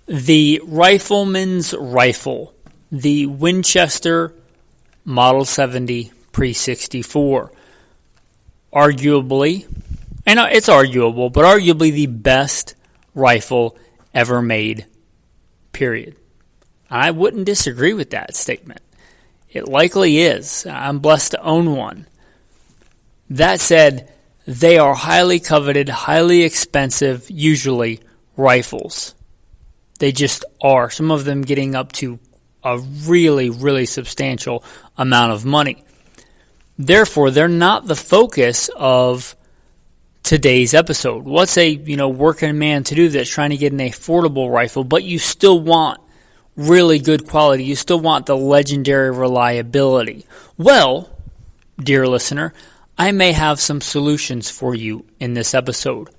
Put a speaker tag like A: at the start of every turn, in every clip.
A: The rifleman's rifle, the Winchester Model 70 Pre-64. Arguably, and it's arguable, but arguably the best rifle ever made, period. I wouldn't disagree with that statement. It likely is. I'm blessed to own one. That said, they are highly coveted, highly expensive, usually, rifles. They just are. Some of them getting up to a really, really substantial amount of money. Therefore, they're not the focus of today's episode. What's a working man to do that's trying to get an affordable rifle, but you still want really good quality. You still want the legendary reliability. Well, dear listener, I may have some solutions for you in this episode.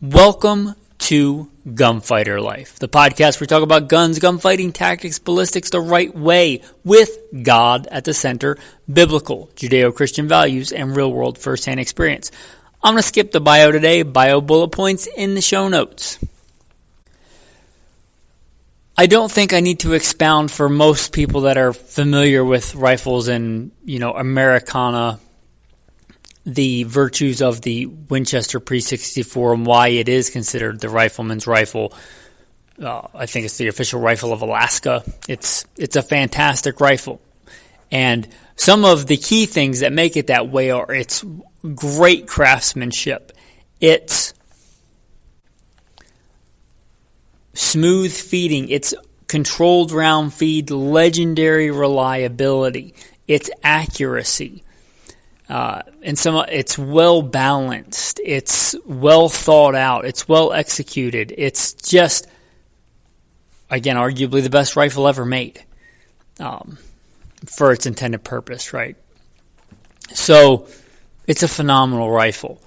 A: Welcome to Gunfighter Life, the podcast where we talk about guns, gunfighting, tactics, ballistics the right way, with God at the center, biblical, Judeo-Christian values, and real-world first-hand experience. I'm going to skip the bio today, bio bullet points in the show notes. I don't think I need to expound for most people that are familiar with rifles and, Americana, the virtues of the Winchester Pre-64 and why it is considered the rifleman's rifle. I think it's the official rifle of Alaska. It's a fantastic rifle. And some of the key things that make it that way are its great craftsmanship, its smooth feeding, its controlled round feed, legendary reliability, its accuracy. It's well balanced, it's well thought out, it's well executed. It's just, again, arguably the best rifle ever made for its intended purpose, right? So it's a phenomenal rifle.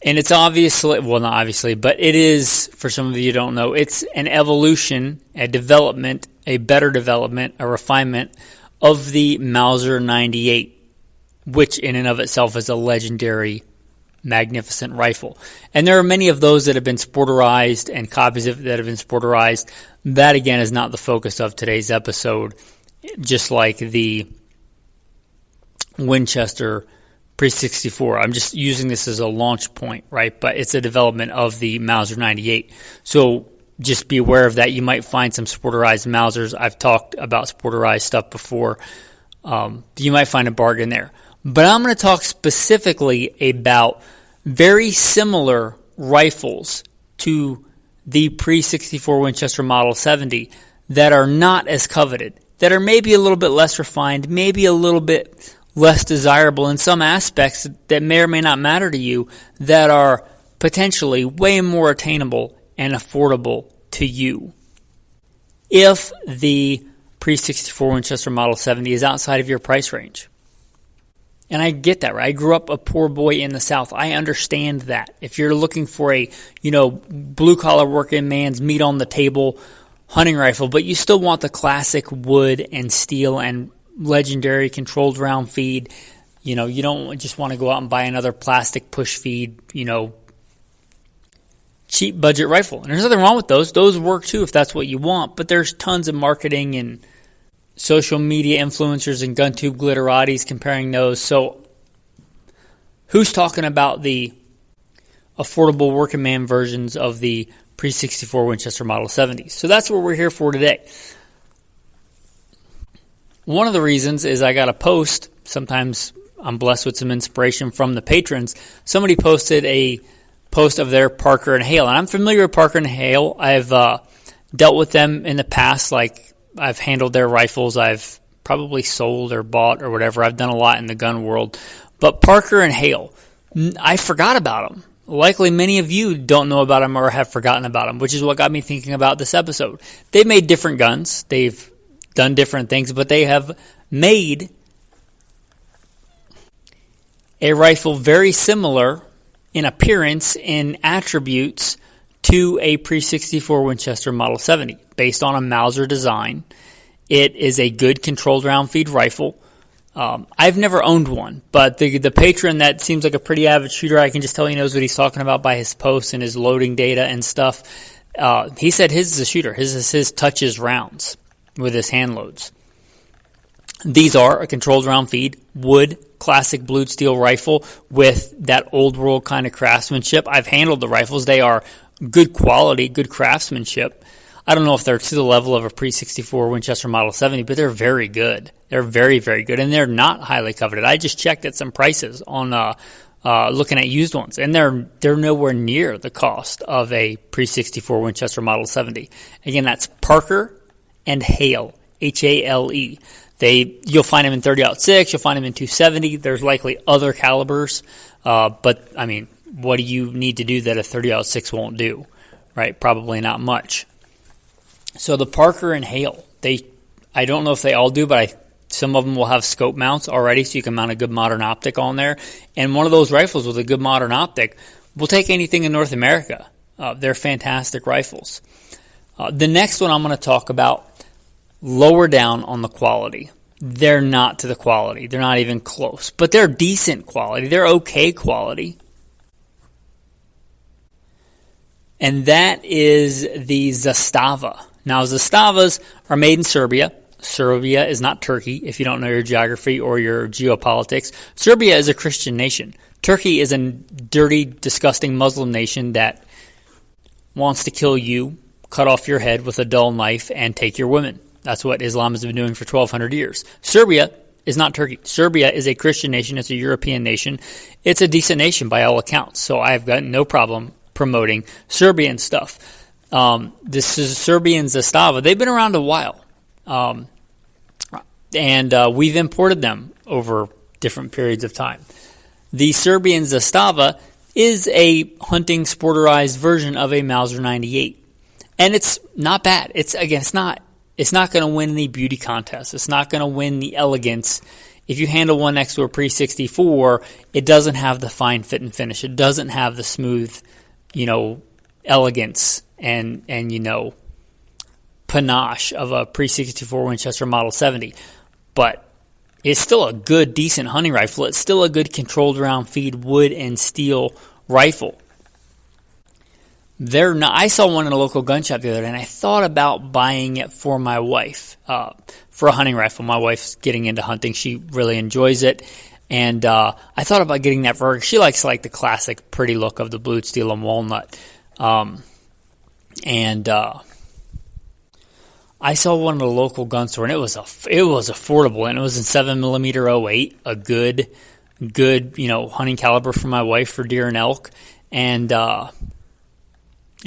A: And it's obviously, well, not obviously, but it is, for some of you who don't know, it's an evolution, a development, a better development, a refinement of the Mauser 98. Which in and of itself is a legendary, magnificent rifle. And there are many of those that have been sporterized and copies of that have been sporterized. That, again, is not the focus of today's episode, just like the Winchester Pre-64. I'm just using this as a launch point, right? But it's a development of the Mauser 98. So just be aware of that. You might find some sporterized Mausers. I've talked about sporterized stuff before. You might find a bargain there. But I'm going to talk specifically about very similar rifles to the Pre-64 Winchester Model 70 that are not as coveted, that are maybe a little bit less refined, maybe a little bit less desirable in some aspects that may or may not matter to you, that are potentially way more attainable and affordable to you. If the Pre-64 Winchester Model 70 is outside of your price range. And I get that, right? I grew up a poor boy in the South. I understand that. If you're looking for a, blue-collar working man's meat on the table hunting rifle, but you still want the classic wood and steel and legendary controlled round feed, you don't just want to go out and buy another plastic push feed, cheap budget rifle. And there's nothing wrong with those. Those work too if that's what you want, but there's tons of marketing and social media influencers and GunTube glitterati's comparing those. So who's talking about the affordable working man versions of the Pre-64 Winchester Model 70? So that's what we're here for today. One of the reasons is I got a post. Sometimes I'm blessed with some inspiration from the patrons. Somebody posted a post of their Parker and Hale. And I'm familiar with Parker and Hale. I've dealt with them in the past, like I've handled their rifles. I've probably sold or bought or whatever. I've done a lot in the gun world. But Parker and Hale, I forgot about them. Likely many of you don't know about them or have forgotten about them, which is what got me thinking about this episode. They've made different guns. They've done different things, but they have made a rifle very similar in appearance, in attributes, to a Pre-64 Winchester Model 70, based on a Mauser design. It is a good controlled round feed rifle. I've never owned one, but the patron that seems like a pretty avid shooter, I can just tell he knows what he's talking about by his posts and his loading data and stuff. He said his is a shooter. His touches rounds with his hand loads. These are a controlled round feed, wood, classic blued steel rifle with that old world kind of craftsmanship. I've handled the rifles. They are good quality, good craftsmanship. I don't know if they're to the level of a pre-64 Winchester Model 70, but they're very good. They're very, very good, and they're not highly coveted. I just checked at some prices on looking at used ones, and they're nowhere near the cost of a pre-64 Winchester Model 70. Again, that's Parker and Hale, Hale. You'll find them in 30-06, you'll find them in 270. There's likely other calibers, but I mean, what do you need to do that a 30-06 won't do, right? Probably not much. So the Parker and Hale, I don't know if they all do, but some of them will have scope mounts already, so you can mount a good modern optic on there. And one of those rifles with a good modern optic will take anything in North America. They're fantastic rifles. The next one I'm going to talk about, lower down on the quality. They're not to the quality. They're not even close, but they're decent quality. They're okay quality. And that is the Zastava. Now, Zastavas are made in Serbia. Serbia is not Turkey, if you don't know your geography or your geopolitics. Serbia is a Christian nation. Turkey is a dirty, disgusting Muslim nation that wants to kill you, cut off your head with a dull knife, and take your women. That's what Islam has been doing for 1,200 years. Serbia is not Turkey. Serbia is a Christian nation. It's a European nation. It's a decent nation by all accounts, so I've got no problem promoting Serbian stuff. This is Serbian Zastava. They've been around a while, and we've imported them over different periods of time. The Serbian Zastava is a hunting sporterized version of a Mauser 98, and it's not bad. It's not going to win any beauty contests. It's not going to win the elegance. If you handle one next to a pre-64, it doesn't have the fine fit and finish. It doesn't have the smooth, elegance and panache of a pre-64 Winchester Model 70. But it's still a good, decent hunting rifle. It's still a good controlled round feed wood and steel rifle. I saw one in a local gun shop the other day, and I thought about buying it for my wife, for a hunting rifle. My wife's getting into hunting. She really enjoys it. And I thought about getting that for her. She likes the classic pretty look of the blued steel and walnut. I saw one in a local gun store, and it was affordable, and it was in 7mm 08, a good hunting caliber for my wife for deer and elk. And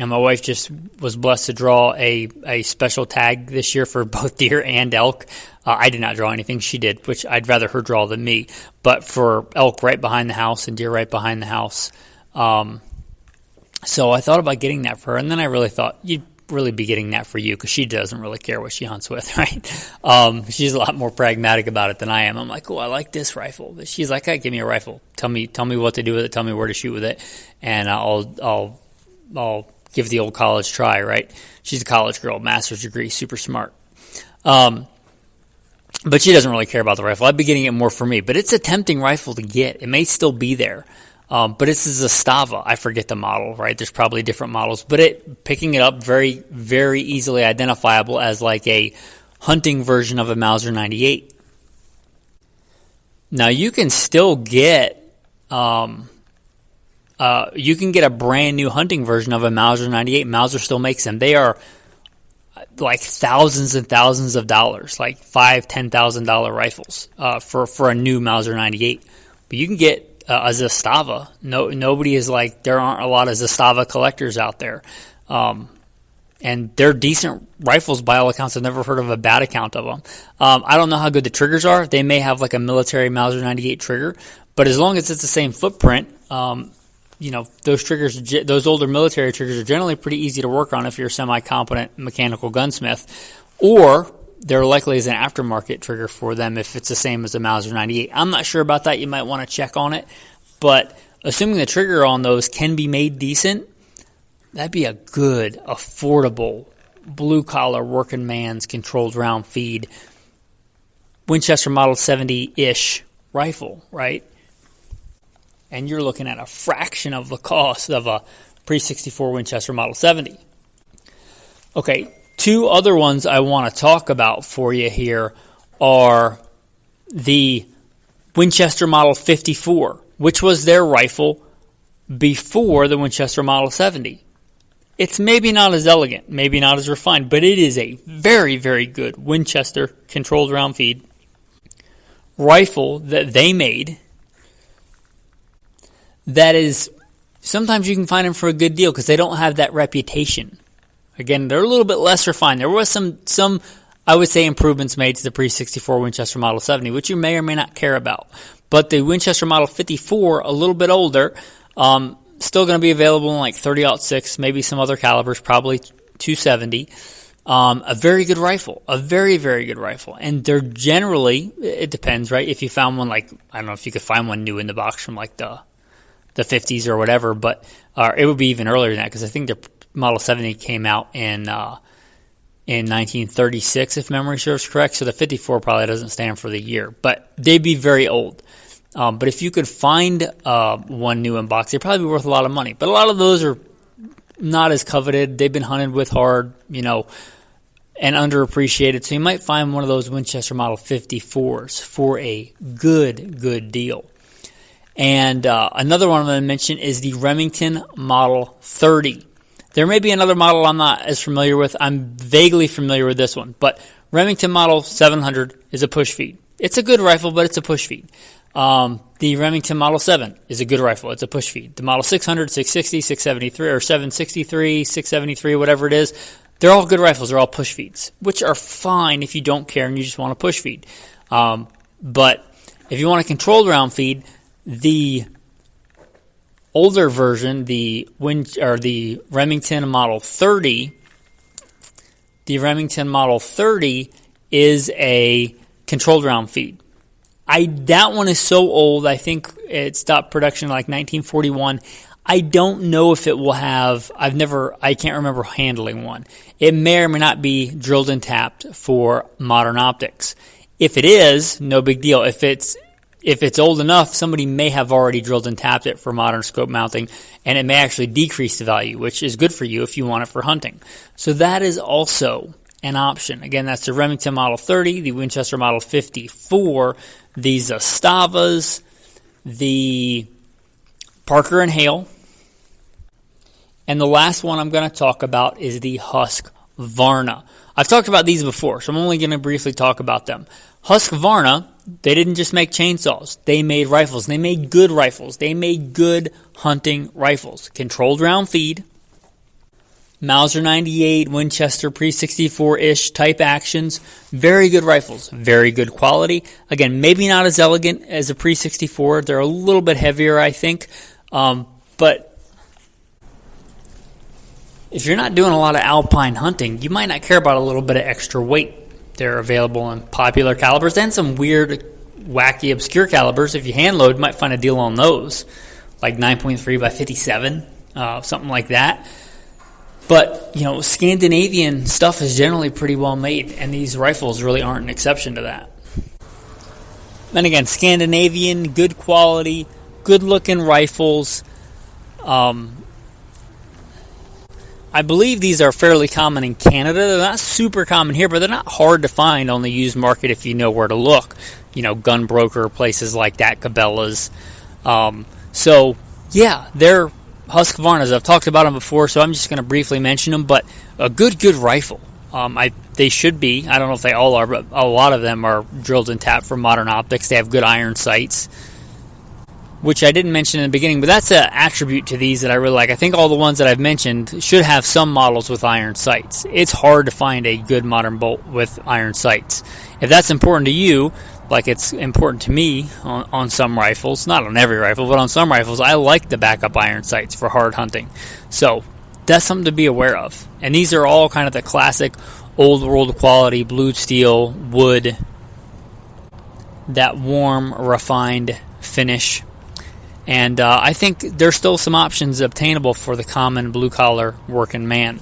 A: my wife just was blessed to draw a special tag this year for both deer and elk. I did not draw anything. She did, which I'd rather her draw than me. But for elk right behind the house and deer right behind the house. So I thought about getting that for her. And then I really thought, you'd really be getting that for you because she doesn't really care what she hunts with, right? She's a lot more pragmatic about it than I am. I'm like, oh, I like this rifle. But she's like, hey, give me a rifle. Tell me what to do with it. Tell me where to shoot with it. And I'll give the old college try, right? She's a college girl, master's degree, super smart. But she doesn't really care about the rifle. I'd be getting it more for me. But it's a tempting rifle to get. It may still be there. But it's a Zastava. I forget the model, right? There's probably different models. But picking it up, very, very easily identifiable as like a hunting version of a Mauser 98. Now, you can still get... you can get a brand new hunting version of a Mauser 98. Mauser still makes them. They are like thousands and thousands of dollars, like $5,000, $10,000 rifles for a new Mauser 98. But you can get a Zastava. Nobody is like, there aren't a lot of Zastava collectors out there. And they're decent rifles by all accounts. I've never heard of a bad account of them. I don't know how good the triggers are. They may have like a military Mauser 98 trigger, but as long as it's the same footprint, those triggers, those older military triggers are generally pretty easy to work on if you're a semi-competent mechanical gunsmith, or there likely is an aftermarket trigger for them if it's the same as a Mauser 98. I'm not sure about that. You might want to check on it, but assuming the trigger on those can be made decent, that'd be a good, affordable, blue-collar working man's controlled round feed Winchester Model 70-ish rifle, right? And you're looking at a fraction of the cost of a pre-64 Winchester Model 70. Okay, two other ones I want to talk about for you here are the Winchester Model 54, which was their rifle before the Winchester Model 70. It's maybe not as elegant, maybe not as refined, but it is a very, very good Winchester controlled round feed rifle that they made. That is, sometimes you can find them for a good deal because they don't have that reputation. Again, they're a little bit less refined. There was some I would say, improvements made to the pre-64 Winchester Model 70, which you may or may not care about. But the Winchester Model 54, a little bit older, still going to be available in like 30-06, maybe some other calibers, probably 270. A very good rifle, a very, very good rifle. And they're generally, it depends, right? If you found one like, I don't know if you could find one new in the box from like the 50s or whatever, but it would be even earlier than that because I think the Model 70 came out in 1936, if memory serves correct. So the 54 probably doesn't stand for the year, but they'd be very old. But if you could find one new in box, they'd probably be worth a lot of money. But a lot of those are not as coveted. They've been hunted with hard, and underappreciated. So you might find one of those Winchester Model 54s for a good deal. And another one I'm going to mention is the Remington Model 30. There may be another model I'm not as familiar with. I'm vaguely familiar with this one. But Remington Model 700 is a push feed. It's a good rifle, but it's a push feed. The Remington Model 7 is a good rifle. It's a push feed. The Model 600, 660, 673, or 763, 673, whatever it is, they're all good rifles. They're all push feeds, which are fine if you don't care and you just want a push feed. But if you want a controlled round feed, the older version, the Remington Model 30, is a controlled round feed. That one is so old. I think it stopped production in like 1941. I don't know if it will have. I can't remember handling one. It may or may not be drilled and tapped for modern optics. If it is, no big deal. If it's old enough, somebody may have already drilled and tapped it for modern scope mounting, and it may actually decrease the value, which is good for you if you want it for hunting. So that is also an option. Again, that's the Remington Model 30, the Winchester Model 54, the Zastavas, the Parker and Hale, and the last one I'm going to talk about is the Husqvarna. I've talked about these before, so I'm only going to briefly talk about them. Husqvarna, they didn't just make chainsaws. They made rifles. They made good rifles. They made good hunting rifles. Controlled round feed, Mauser 98, Winchester pre-64-ish type actions. Very good rifles. Very good quality. Again, maybe not as elegant as a pre-64. They're a little bit heavier, I think. But if you're not doing a lot of alpine hunting, you might not care about a little bit of extra weight. They're available in popular calibers and some weird, wacky, obscure calibers. If you hand load, you might find a deal on those, like 9.3 by 57, something like that. But, Scandinavian stuff is generally pretty well made, and these rifles really aren't an exception to that. And again, Scandinavian, good quality, good-looking rifles. I believe these are fairly common in Canada. They're not super common here, but they're not hard to find on the used market if you know where to look. Gun broker, places like that, Cabela's. So, yeah, they're Husqvarnas. I've talked about them before, so I'm just going to briefly mention them, but a good rifle. They should be. I don't know if they all are, but a lot of them are drilled and tapped for modern optics. They have good iron sights, which I didn't mention in the beginning, but that's an attribute to these that I really like. I think all the ones that I've mentioned should have some models with iron sights. It's hard to find a good modern bolt with iron sights. If that's important to you, like it's important to me on some rifles, not on every rifle, but on some rifles, I like the backup iron sights for hard hunting. So that's something to be aware of. And these are all kind of the classic old world quality, blued steel, wood, that warm, refined finish. And I think there's still some options obtainable for the common blue-collar working man.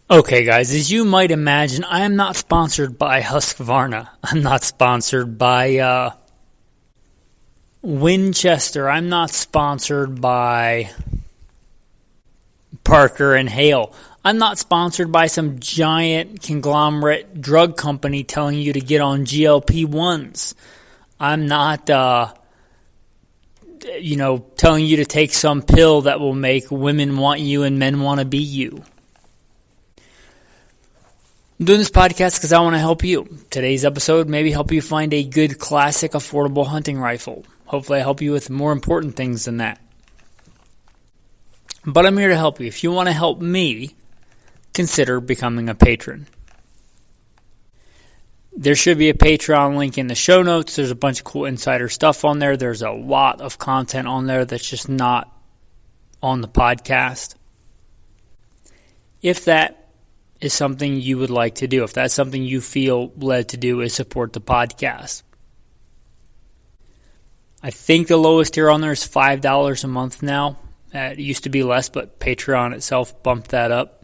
A: Okay, guys, as you might imagine, I am not sponsored by Husqvarna. I'm not sponsored by Winchester. I'm not sponsored by Parker and Hale. I'm not sponsored by some giant conglomerate drug company telling you to get on GLP-1s. I'm not, telling you to take some pill that will make women want you and men want to be you. I'm doing this podcast because I want to help you. Today's episode maybe help you find a good, classic, affordable hunting rifle. Hopefully I help you with more important things than that. But I'm here to help you. If you want to help me, consider becoming a patron. There should be a Patreon link in the show notes. There's a bunch of cool insider stuff on there. There's a lot of content on there that's just not on the podcast. If that is something you would like to do, if that's something you feel led to do, is support the podcast. I think the lowest tier on there is $5 a month now. It used to be less, but Patreon itself bumped that up.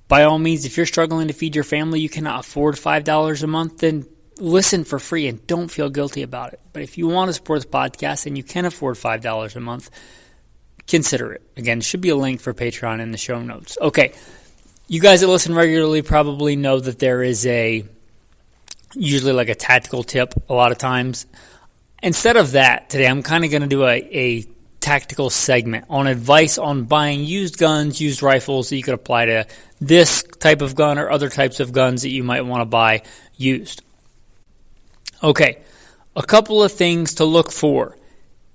A: By all means, if you're struggling to feed your family, you cannot afford $5 a month, then listen for free and don't feel guilty about it. But if you want to support the podcast and you can afford $5 a month, consider it. Again, there should be a link for Patreon in the show notes. Okay, you guys that listen regularly probably know that there is usually like a tactical tip a lot of times. Instead of that, today I'm kind of going to do a tactical segment on advice on buying used guns, used rifles that you could apply to this type of gun or other types of guns that you might want to buy used. Okay, a couple of things to look for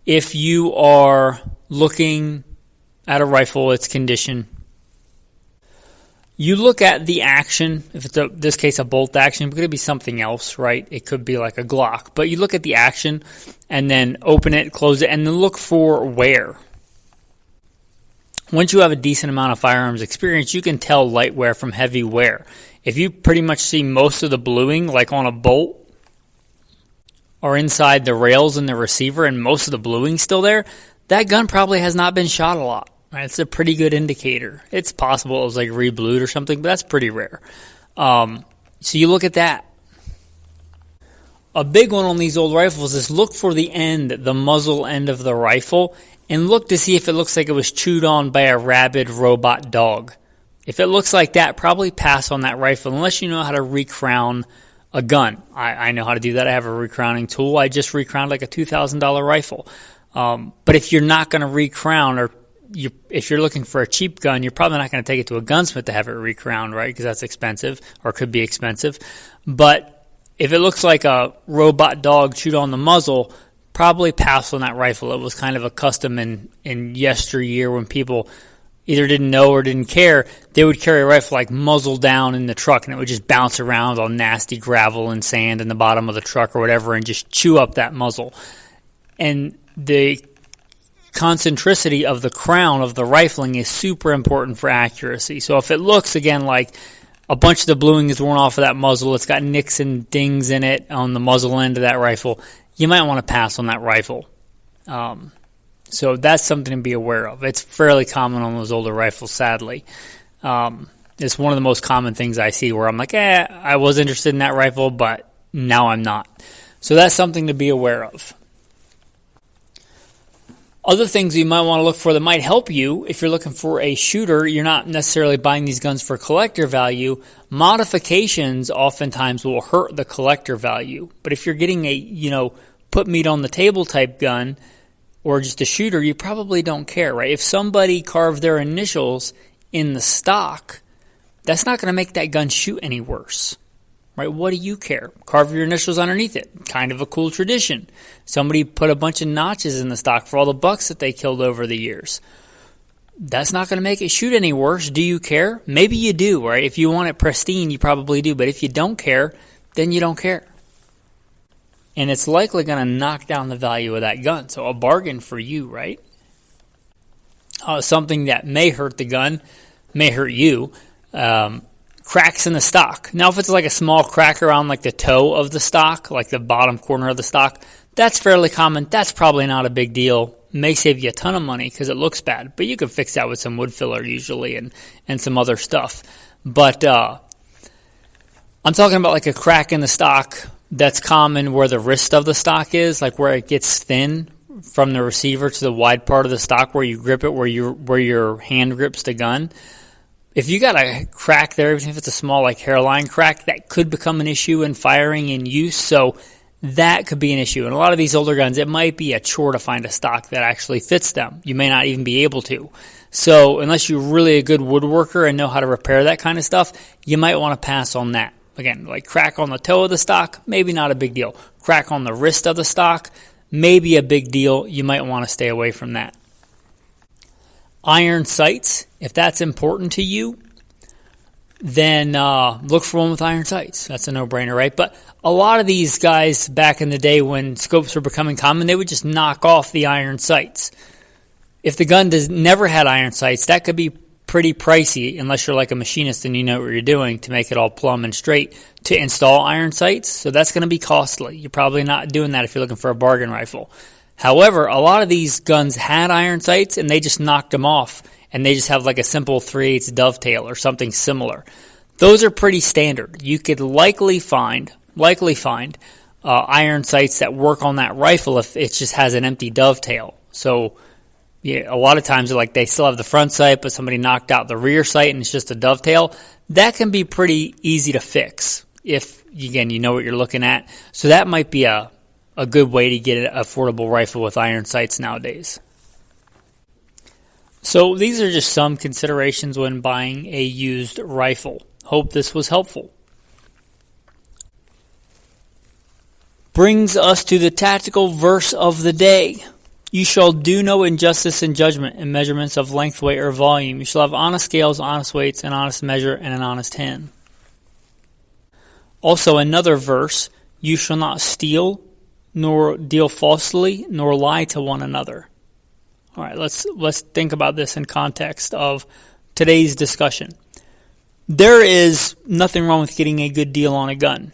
A: if you are looking at a rifle, its condition. You look at the action. If it's this case a bolt action, it could be something else, right? It could be like a Glock. But you look at the action and then open it, close it, and then look for wear. Once you have a decent amount of firearms experience, you can tell light wear from heavy wear. If you pretty much see most of the bluing, like on a bolt, or inside the rails in the receiver, and most of the bluing still there, that gun probably has not been shot a lot. Right? It's a pretty good indicator. It's possible it was like re-blued or something, but that's pretty rare. So you look at that. A big one on these old rifles is look for the end, the muzzle end of the rifle, and look to see if it looks like it was chewed on by a rabid robot dog. If it looks like that, probably pass on that rifle unless you know how to recrown a gun. I know how to do that. I have a recrowning tool. I just recrowned like a $2,000 rifle. But if you're not going to recrown, or if you're looking for a cheap gun, you're probably not going to take it to a gunsmith to have it recrowned, right? Because that's expensive, or could be expensive. But if it looks like a robot dog chewed on the muzzle, probably pass on that rifle. It was kind of a custom in yesteryear when people either didn't know or didn't care. They would carry a rifle like muzzle down in the truck, and it would just bounce around on nasty gravel and sand in the bottom of the truck or whatever and just chew up that muzzle. And the concentricity of the crown of the rifling is super important for accuracy. So if it looks, again, like a bunch of the bluing is worn off of that muzzle, it's got nicks and dings in it on the muzzle end of that rifle, you might want to pass on that rifle. So that's something to be aware of. It's fairly common on those older rifles, sadly. It's one of the most common things I see where I'm like, I was interested in that rifle, but now I'm not. So that's something to be aware of. Other things you might want to look for that might help you if you're looking for a shooter, you're not necessarily buying these guns for collector value. Modifications oftentimes will hurt the collector value. But if you're getting a, put meat on the table type gun or just a shooter, you probably don't care, right? If somebody carved their initials in the stock, that's not going to make that gun shoot any worse. Right? What do you care? Carve your initials underneath it. Kind of a cool tradition. Somebody put a bunch of notches in the stock for all the bucks that they killed over the years. That's not going to make it shoot any worse. Do you care? Maybe you do, right? If you want it pristine, you probably do. But if you don't care, then you don't care. And it's likely going to knock down the value of that gun. So a bargain for you, right? Something that may hurt the gun, may hurt you. Cracks in the stock. Now, if it's like a small crack around like the toe of the stock, like the bottom corner of the stock, that's fairly common. That's probably not a big deal. May save you a ton of money because it looks bad, but you can fix that with some wood filler usually and some other stuff. But I'm talking about like a crack in the stock that's common where the wrist of the stock is, like where it gets thin from the receiver to the wide part of the stock where you grip it, where your hand grips the gun. If you got a crack there, even if it's a small like hairline crack, that could become an issue in firing in use. So that could be an issue. And a lot of these older guns, it might be a chore to find a stock that actually fits them. You may not even be able to. So unless you're really a good woodworker and know how to repair that kind of stuff, you might want to pass on that. Again, like crack on the toe of the stock, maybe not a big deal. Crack on the wrist of the stock, maybe a big deal. You might want to stay away from that. Iron sights, if that's important to you, then look for one with iron sights. That's a no-brainer, right? But a lot of these guys back in the day when scopes were becoming common, they would just knock off the iron sights. If the gun never had iron sights, that could be pretty pricey unless you're like a machinist and you know what you're doing to make it all plumb and straight to install iron sights. So that's going to be costly. You're probably not doing that if you're looking for a bargain rifle. However, a lot of these guns had iron sights and they just knocked them off and they just have like a simple 3/8 dovetail or something similar. Those are pretty standard. You could likely find iron sights that work on that rifle if it just has an empty dovetail. So yeah, a lot of times like they still have the front sight, but somebody knocked out the rear sight and it's just a dovetail. That can be pretty easy to fix if, again, you know what you're looking at. So that might be a good way to get an affordable rifle with iron sights nowadays. So these are just some considerations when buying a used rifle. Hope this was helpful. Brings us to the tactical verse of the day. You shall do no injustice in judgment in measurements of length, weight, or volume. You shall have honest scales, honest weights, an honest measure, and an honest hand. Also another verse, you shall not steal, nor deal falsely, nor lie to one another. All right, let's think about this in context of today's discussion. There is nothing wrong with getting a good deal on a gun.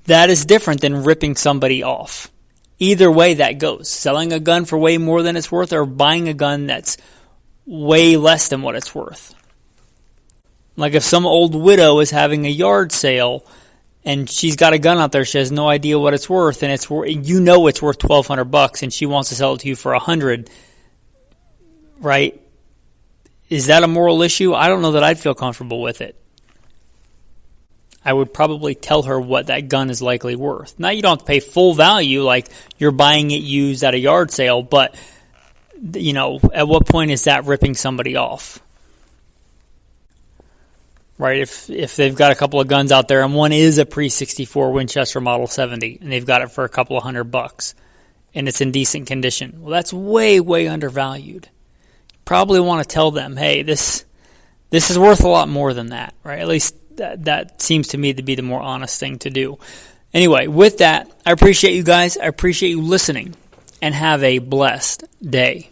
A: That is different than ripping somebody off. Either way that goes. Selling a gun for way more than it's worth or buying a gun that's way less than what it's worth. Like if some old widow is having a yard sale and she's got a gun out there, she has no idea what it's worth, and it's worth $1,200 and she wants to sell it to you for $100, right? Is that a moral issue? I don't know that I'd feel comfortable with it. I would probably tell her what that gun is likely worth. Now, you don't have to pay full value like you're buying it used at a yard sale, but, you know, at what point is that ripping somebody off? Right? If they've got a couple of guns out there and one is a pre-64 Winchester Model 70 and they've got it for a couple of $100 and it's in decent condition, well, that's way, way undervalued. Probably want to tell them, hey, this is worth a lot more than that, right? At least that seems to me to be the more honest thing to do. Anyway, with that, I appreciate you guys. I appreciate you listening, and have a blessed day.